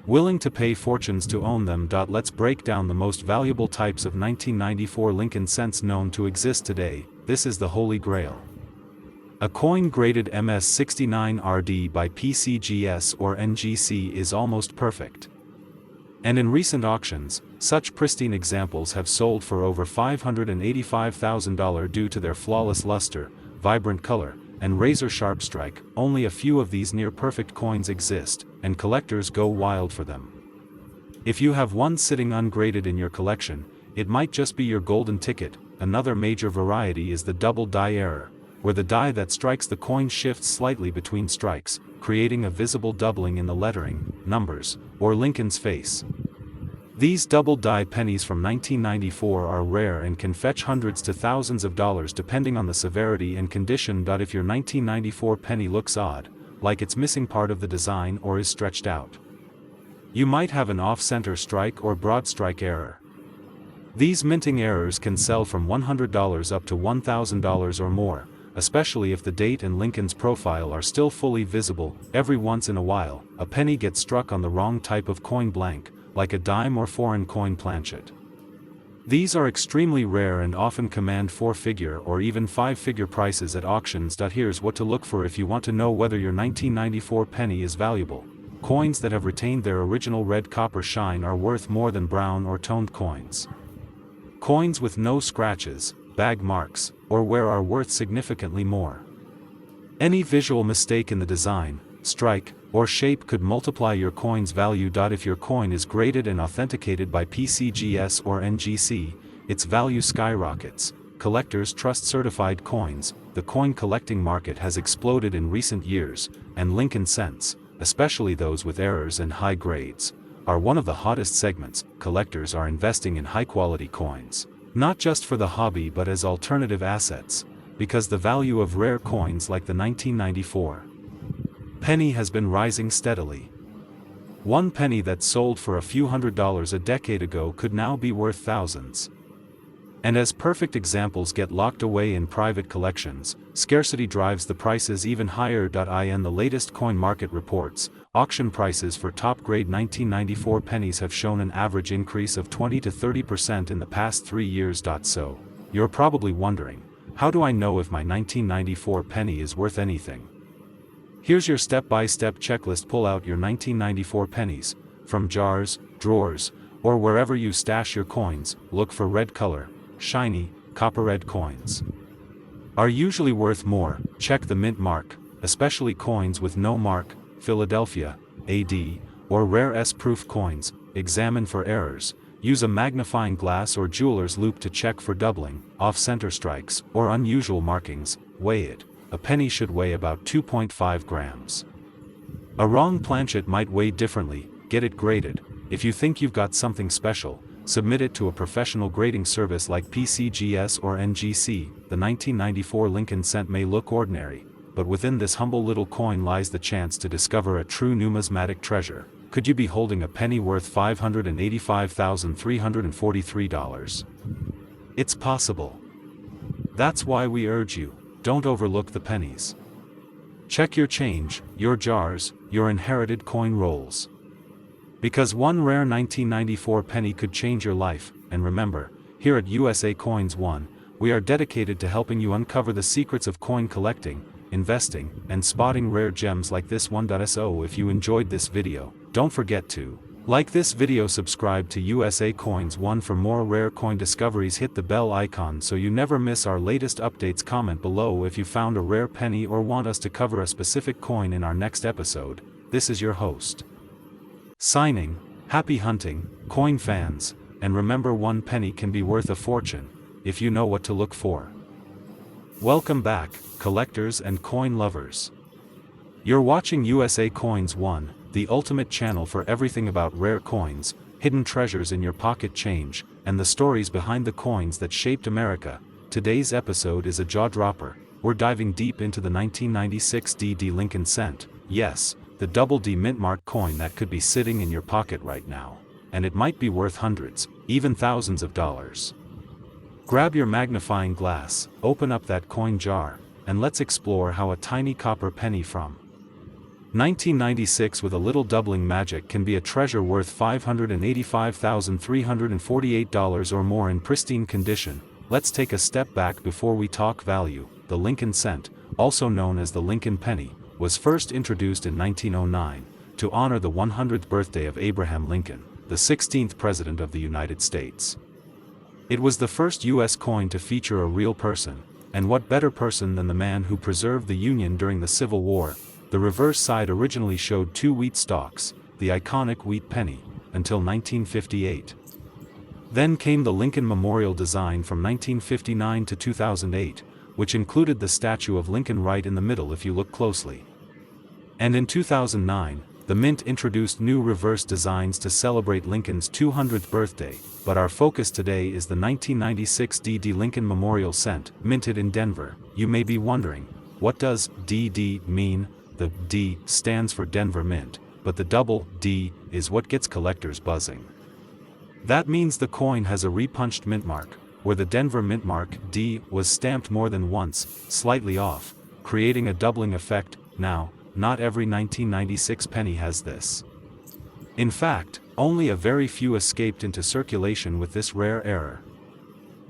willing to pay fortunes to own them. Let's break down the most valuable types of 1994 Lincoln cents known to exist today. This is the Holy Grail. A coin graded MS69RD by PCGS or NGC is almost perfect. And in recent auctions, such pristine examples have sold for over $585,000 due to their flawless luster, vibrant color, and razor-sharp strike. Only a few of these near-perfect coins exist, and collectors go wild for them. If you have one sitting ungraded in your collection, it might just be your golden ticket. Another major variety is the double die error, where the die that strikes the coin shifts slightly between strikes, creating a visible doubling in the lettering, numbers, or Lincoln's face. These double-die pennies from 1994 are rare and can fetch hundreds to thousands of dollars depending on the severity and condition. If your 1994 penny looks odd, like it's missing part of the design or is stretched out, you might have an off-center strike or broad strike error. These minting errors can sell from $100 up to $1,000 or more, especially if the date and Lincoln's profile are still fully visible. Every once in a while, a penny gets struck on the wrong type of coin blank, like a dime or foreign coin planchet. These are extremely rare and often command 4-figure or even 5-figure prices at auctions. Here's what to look for if you want to know whether your 1994 penny is valuable. Coins that have retained their original red copper shine are worth more than brown or toned coins. Coins with no scratches, bag marks, or wear are worth significantly more. Any visual mistake in the design, strike, or shape could multiply your coin's value. If your coin is graded and authenticated by PCGS or NGC, its value skyrockets. Collectors trust certified coins. The coin collecting market has exploded in recent years, and Lincoln cents, especially those with errors and high grades, are one of the hottest segments. Collectors are investing in high-quality coins, not just for the hobby but as alternative assets, because the value of rare coins like the 1994 penny has been rising steadily. One penny that sold for a few $100s a decade ago could now be worth thousands. And as perfect examples get locked away in private collections, scarcity drives the prices even higher. In the latest coin market reports, auction prices for top-grade 1994 pennies have shown an average increase of 20 to 30% in the past 3 years. So, you're probably wondering, how do I know if my 1994 penny is worth anything? Here's your step-by-step checklist. Pull out your 1994 pennies from jars, drawers, or wherever you stash your coins. Look for red color, shiny, copper red coins are usually worth more. Check the mint mark, especially coins with no mark, Philadelphia, AD, or rare S-proof coins. Examine for errors. Use a magnifying glass or jeweler's loupe to check for doubling, off-center strikes, or unusual markings. Weigh it. A penny should weigh about 2.5 grams. A wrong planchet might weigh differently. Get it graded. If you think you've got something special, submit it to a professional grading service like PCGS or NGC. The 1994 Lincoln cent may look ordinary, but within this humble little coin lies the chance to discover a true numismatic treasure. Could you be holding a penny worth $585,343? It's possible. That's why we urge you, don't overlook the pennies. Check your change, your jars, your inherited coin rolls. Because one rare 1994 penny could change your life. And remember, here at USA Coins One, we are dedicated to helping you uncover the secrets of coin collecting, investing, and spotting rare gems like this one. So if you enjoyed this video, don't forget to like this video, subscribe to USA Coins One for more rare coin discoveries, hit the bell icon so you never miss our latest updates, comment below if you found a rare penny or want us to cover a specific coin in our next episode. This is your host signing. Happy hunting, coin fans, and remember, one penny can be worth a fortune, if you know what to look for. Welcome back, collectors and coin lovers. You're watching USA Coins One, the ultimate channel for everything about rare coins, hidden treasures in your pocket change, and the stories behind the coins that shaped America. Today's episode is a jaw-dropper. We're diving deep into the 1996 DD Lincoln cent. Yes, the double D mint mark coin that could be sitting in your pocket right now. And it might be worth hundreds, even thousands of dollars. Grab your magnifying glass, open up that coin jar, and let's explore how a tiny copper penny from 1996 with a little doubling magic can be a treasure worth $585,348 or more in pristine condition. Let's take a step back before we talk value. The Lincoln cent, also known as the Lincoln penny, was first introduced in 1909 to honor the 100th birthday of Abraham Lincoln, the 16th President of the United States. It was the first U.S. coin to feature a real person, and what better person than the man who preserved the Union during the Civil War. The reverse side originally showed 2 wheat stalks, the iconic wheat penny, until 1958. Then came the Lincoln Memorial design from 1959 to 2008, which included the statue of Lincoln right in the middle if you look closely. And in 2009, the Mint introduced new reverse designs to celebrate Lincoln's 200th birthday, but our focus today is the 1996 D.D. Lincoln Memorial Cent, minted in Denver. You may be wondering, what does D.D. mean? The D stands for Denver Mint, but the double D is what gets collectors buzzing. That means the coin has a repunched mint mark, where the Denver mint mark D was stamped more than once, slightly off, creating a doubling effect. Now, not every 1996 penny has this. In fact, only a very few escaped into circulation with this rare error.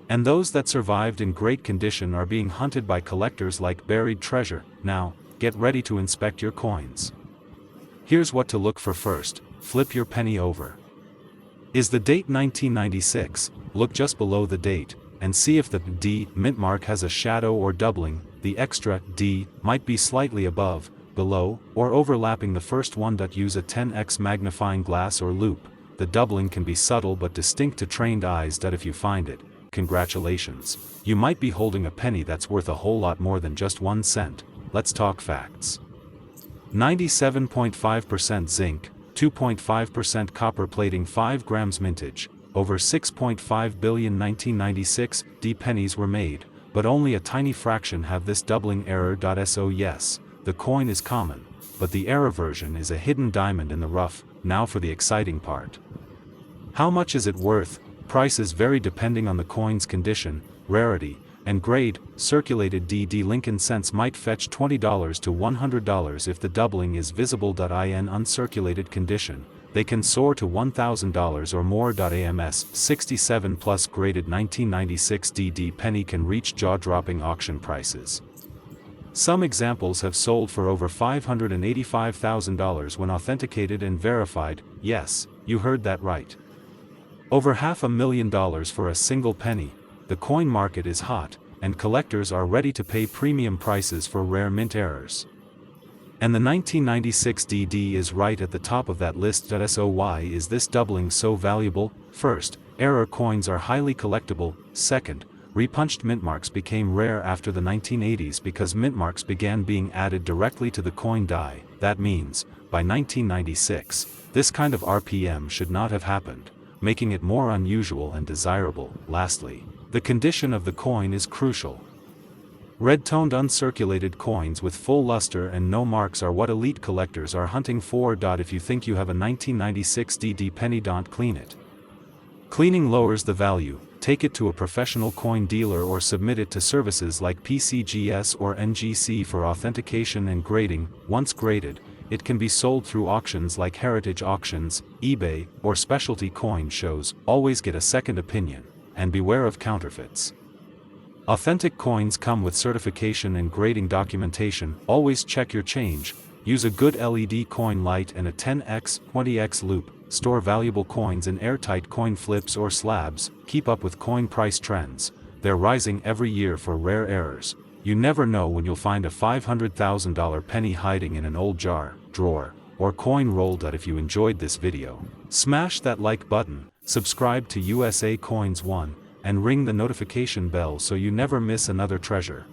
And those that survived in great condition are being hunted by collectors like buried treasure. Now, get ready to inspect your coins. Here's what to look for first: flip your penny over. Is the date 1996? Look just below the date, and see if the D mint mark has a shadow or doubling. The extra D might be slightly above, below, or overlapping the first one. Use a 10x magnifying glass or loupe. The doubling can be subtle but distinct to trained eyes. If you find it, congratulations. You might be holding a penny that's worth a whole lot more than just 1 cent. Let's talk facts. 97.5% zinc, 2.5% copper plating, 5 grams mintage. Over 6.5 billion 1996 D pennies were made, but only a tiny fraction have this doubling error. So yes, the coin is common, but the error version is a hidden diamond in the rough. Now for the exciting part. How much is it worth? Prices vary depending on the coin's condition, rarity, and grade. Circulated D.D. Lincoln cents might fetch $20 to $100 if the doubling is visible. In uncirculated condition, they can soar to $1,000 or more. AMS 67 plus graded 1996 D.D. penny can reach jaw-dropping auction prices. Some examples have sold for over $585,000 when authenticated and verified. Yes, you heard that right. Over $500,000 for a single penny. The coin market is hot, and collectors are ready to pay premium prices for rare mint errors. And the 1996 DD is right at the top of that list. So why is this doubling so valuable? First, error coins are highly collectible. Second, repunched mint marks became rare after the 1980s because mint marks began being added directly to the coin die. That means, by 1996, this kind of RPM should not have happened, making it more unusual and desirable. Lastly, the condition of the coin is crucial. Red-toned uncirculated coins with full luster and no marks are what elite collectors are hunting for. If you think you have a 1996 DD penny, don't clean it. Cleaning lowers the value. Take it to a professional coin dealer or submit it to services like PCGS or NGC for authentication and grading. Once graded, it can be sold through auctions like Heritage Auctions, eBay, or specialty coin shows. Always get a second opinion, and beware of counterfeits. Authentic coins come with certification and grading documentation. Always check your change. Use a good LED coin light and a 10x, 20x loupe. Store valuable coins in airtight coin flips or slabs. Keep up with coin price trends. They're rising every year for rare errors. You never know when you'll find a $500,000 penny hiding in an old jar, drawer, or coin roll. If you enjoyed this video, smash that like button, subscribe to USA Coins 1, and ring the notification bell so you never miss another treasure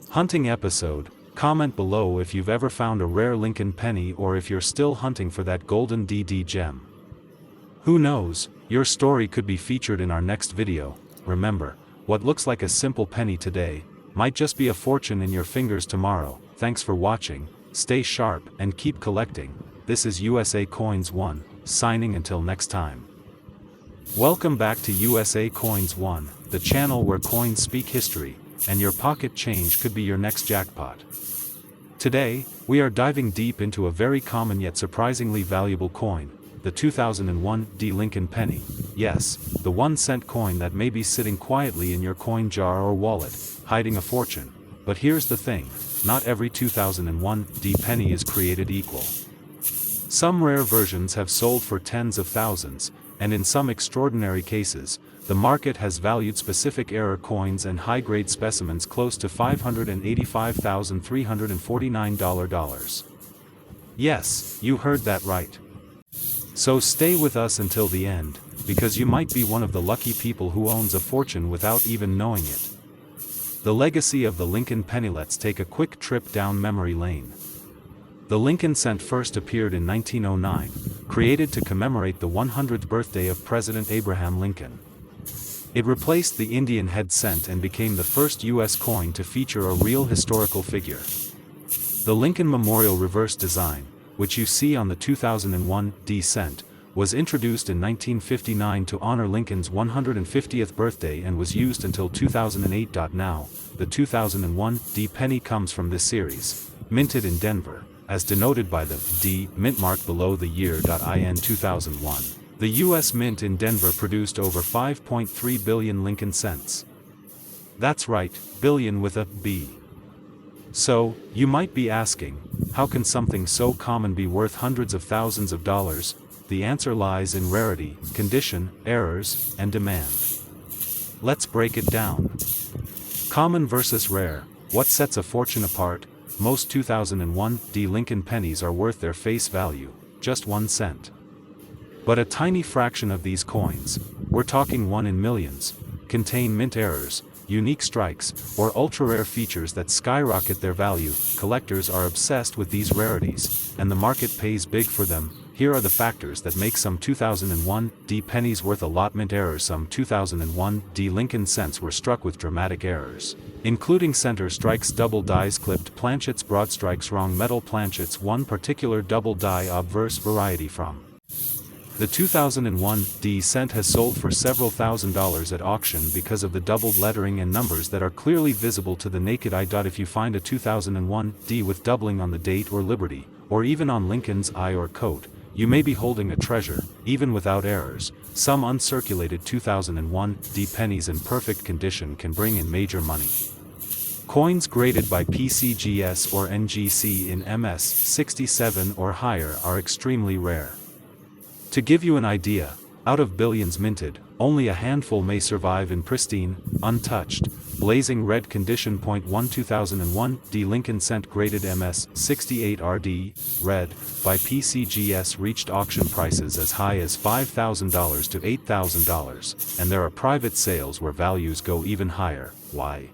hunting episode. Comment below if you've ever found a rare Lincoln penny or if you're still hunting for that golden DD gem. Who knows, your story could be featured in our next video. Remember, what looks like a simple penny today might just be a fortune in your fingers tomorrow. Thanks for watching, stay sharp and keep collecting. This is USA Coins 1, signing until next time. Welcome back to USA Coins 1, the channel where coins speak history, and your pocket change could be your next jackpot. Today, we are diving deep into a very common yet surprisingly valuable coin, the 2001 D. Lincoln penny. Yes, the 1-cent coin that may be sitting quietly in your coin jar or wallet, hiding a fortune. But here's the thing, not every 2001 D penny is created equal. Some rare versions have sold for tens of thousands, and in some extraordinary cases, the market has valued specific error coins and high-grade specimens close to $585,349. Yes, you heard that right. So stay with us until the end, because you might be one of the lucky people who owns a fortune without even knowing it. The legacy of the Lincoln penny. Let's take a quick trip down memory lane. The Lincoln cent first appeared in 1909, created to commemorate the 100th birthday of President Abraham Lincoln. It replaced the Indian head cent and became the first U.S. coin to feature a real historical figure. The Lincoln Memorial reverse design, which you see on the 2001 D cent, was introduced in 1959 to honor Lincoln's 150th birthday and was used until 2008. Now, the 2001 D penny comes from this series, minted in Denver, as denoted by the D mint mark below the year. In 2001, the U.S. Mint in Denver produced over 5.3 billion Lincoln cents. That's right, billion with a B. So, you might be asking, how can something so common be worth hundreds of thousands of dollars? The answer lies in rarity, condition, errors, and demand. Let's break it down. Common versus rare. What sets a fortune apart? Most 2001 D Lincoln pennies are worth their face value, just 1 cent. But a tiny fraction of these coins, we're talking 1 in millions, contain mint errors, unique strikes, or ultra-rare features that skyrocket their value. Collectors are obsessed with these rarities, and the market pays big for them. Here are the factors that make some 2001 D pennies worth a lot. Mint errors. Some 2001 D Lincoln cents were struck with dramatic errors, including center strikes, double dies clipped planchets, broad strikes, wrong metal planchets. One particular double die obverse variety from the 2001 D cent has sold for several $1,000s at auction because of the doubled lettering and numbers that are clearly visible to the naked eye. If you find a 2001 D with doubling on the date or liberty, or even on Lincoln's eye or coat, you may be holding a treasure, even without errors. Some uncirculated 2001 D pennies in perfect condition can bring in major money. Coins graded by PCGS or NGC in MS 67 or higher are extremely rare. To give you an idea, out of billions minted, only a handful may survive in pristine, untouched, blazing red condition. 1 2001 D Lincoln cent graded MS 68 RD, red, by PCGS reached auction prices as high as $5,000 to $8,000, and there are private sales where values go even higher. Why?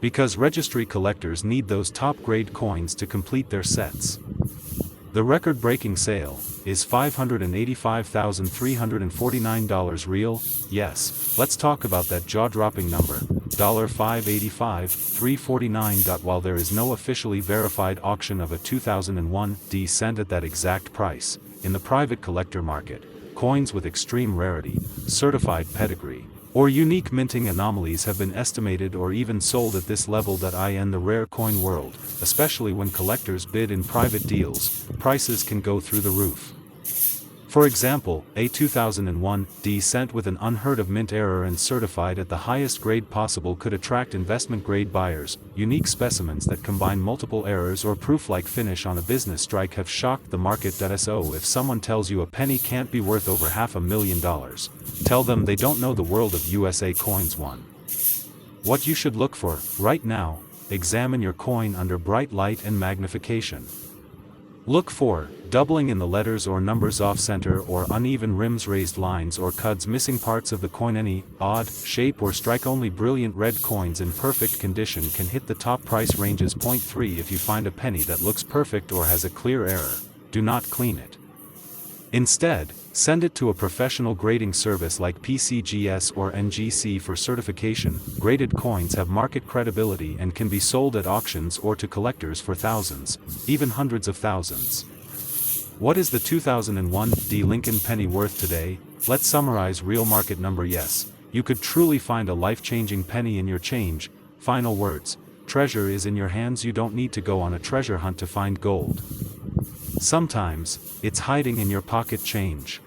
Because registry collectors need those top-grade coins to complete their sets. The record-breaking sale is $585,349 real. Yes, let's talk about that jaw-dropping number, $585,349. While there is no officially verified auction of a 2001 D cent at that exact price, in the private collector market, coins with extreme rarity, certified pedigree, or unique minting anomalies have been estimated or even sold at this level. In the rare coin world, especially when collectors bid in private deals, prices can go through the roof. For example, a 2001 D cent with an unheard of mint error and certified at the highest grade possible could attract investment-grade buyers. Unique specimens that combine multiple errors or proof-like finish on a business strike have shocked the market. So if someone tells you a penny can't be worth over $500,000, tell them they don't know the world of USA coins. 1. What you should look for, right now, examine your coin under bright light and magnification. Look for doubling in the letters or numbers, off-center or uneven rims, raised lines or cuds, missing parts of the coin, any odd shape or strike. Only brilliant red coins in perfect condition can hit the top price ranges. 3. If you find a penny that looks perfect or has a clear error, do not clean it. Instead, send it to a professional grading service like PCGS or NGC for certification. Graded coins have market credibility and can be sold at auctions or to collectors for thousands, even hundreds of thousands. What is the 2001 D Lincoln penny worth today? Let's summarize real market number. Yes, you could truly find a life-changing penny in your change. Final words: treasure is in your hands. You don't need to go on a treasure hunt to find gold. Sometimes, it's hiding in your pocket change.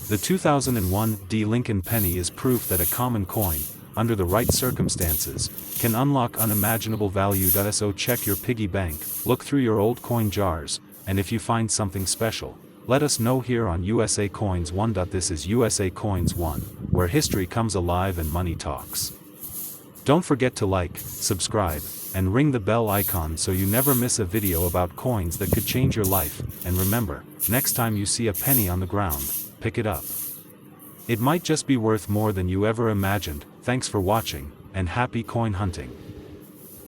The 2001 D Lincoln penny is proof that a common coin, under the right circumstances, can unlock unimaginable value. So check your piggy bank, look through your old coin jars, and if you find something special, let us know here on USA Coins 1. This is USA Coins 1, where history comes alive and money talks. Don't forget to like, subscribe, and ring the bell icon so you never miss a video about coins that could change your life. And remember, next time you see a penny on the ground, pick it up. It might just be worth more than you ever imagined. Thanks for watching, and happy coin hunting.